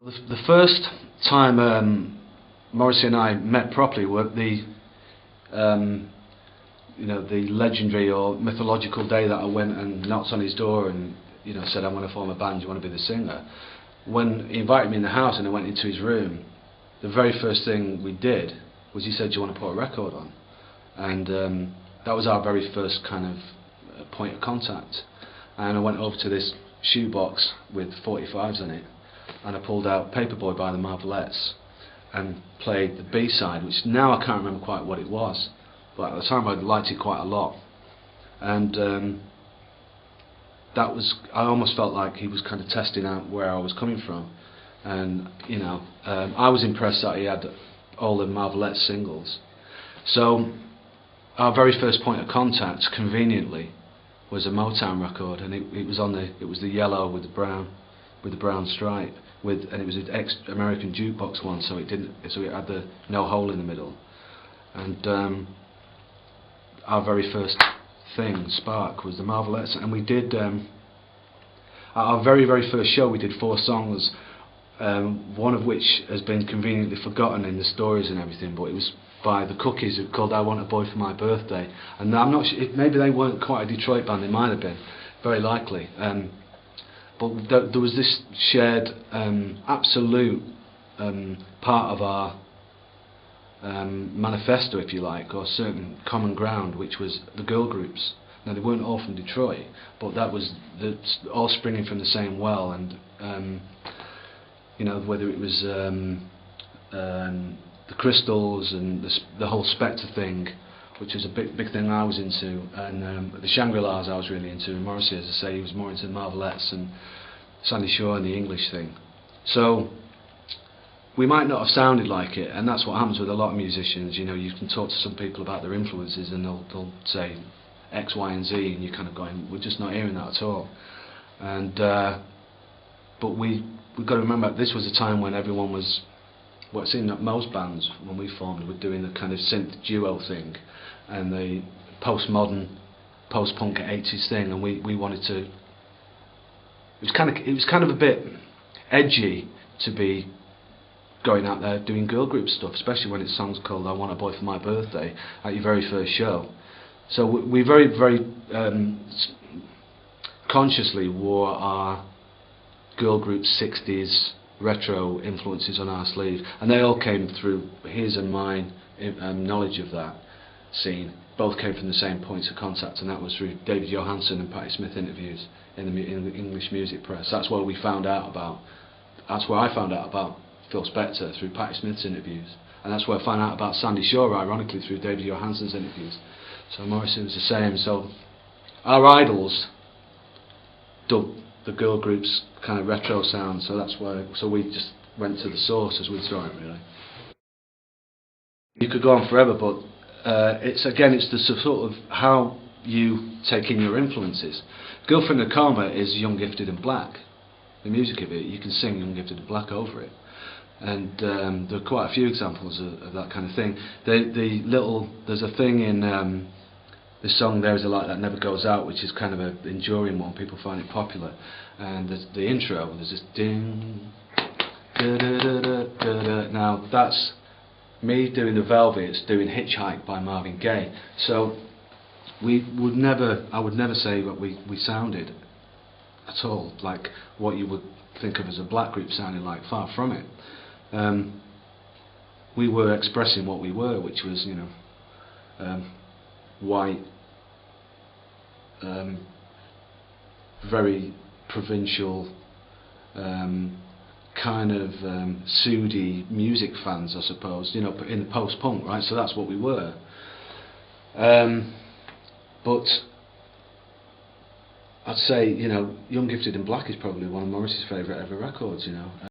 The first time Morrissey and I met properly were the the legendary or mythological day that I went and knocked on his door and said, I want to form a band, do you want to be the singer? When he invited me in the house and I went into his room, the very first thing we did was he said, do you want to put a record on? And that was our very first kind of point of contact. And I went over to this shoebox with 45s in it, and I pulled out Paperboy by the Marvelettes and played the B-side, which now I can't remember quite what it was, but at the time I liked it quite a lot. And that was, I almost felt like he was kind of testing out where I was coming from. And I was impressed that he had all the Marvelettes singles. So our very first point of contact, conveniently, was a Motown record, and it was the yellow with the brown stripe, and it was an ex-American jukebox one, so it had the no hole in the middle. And our very first thing, Spark, was the Marvelettes, and we did at our very first show we did 4 songs, one of which has been conveniently forgotten in the stories and everything, but it was by the Cookies, called I Want a Boy for My Birthday. And I'm not sure, maybe they weren't quite a Detroit band, they might have been, very likely. But there was this shared, absolute part of our manifesto, if you like, or certain common ground, which was the girl groups. Now, they weren't all from Detroit, but that was all springing from the same well, and whether it was the Crystals and the whole Spectre thing, which was a big thing I was into, and the Shangri-Las I was really into, and Morrissey, as I say, he was more into the Marvelettes and Sandy Shaw and the English thing. So we might not have sounded like it, and that's what happens with a lot of musicians. You can talk to some people about their influences and they'll say X, Y and Z, and you're kind of going, we're just not hearing that at all. And but we've got to remember, this was a time when everyone was, well, it seemed that most bands, when we formed, were doing the kind of synth duo thing and the postmodern, post-punk 80s thing, and we wanted to. It was kind of a bit edgy to be going out there doing girl group stuff, especially when it's songs called I Want a Boy for My Birthday at your very first show. So we very consciously wore our girl group 60s retro influences on our sleeve, and they all came through his and mine knowledge of that scene. Both came from the same points of contact, and that was through David Johansen and Patti Smith interviews in the English music press. That's where I found out about Phil Spector, through Patti Smith's interviews, and that's where I found out about Sandy Shaw, ironically, through David Johansen's interviews. So Morrissey was the same. So our idols dubbed the girl group's kind of retro sound, so that's why. So we just went to the source, as we saw it, really. You could go on forever, but it's the sort of how you take in your influences. Girlfriend of Karma is Young, Gifted and Black. The music of it, you can sing Young, Gifted and Black over it, and there are quite a few examples of that kind of thing. There's a thing in the song There Is a Light That Never Goes Out, which is kind of an enduring one, people find it popular, and the intro, there's this ding, da da da da da da. Now that's me doing the Velvets doing Hitchhike by Marvin Gaye. So I would never say that we sounded at all like what you would think of as a black group sounding like, far from it. We were expressing what we were, which was white, very provincial, kind of Sudi music fans, I suppose, in the post-punk, right? So that's what we were. But I'd say, Young, Gifted and Black is probably one of Morrissey's favourite ever records,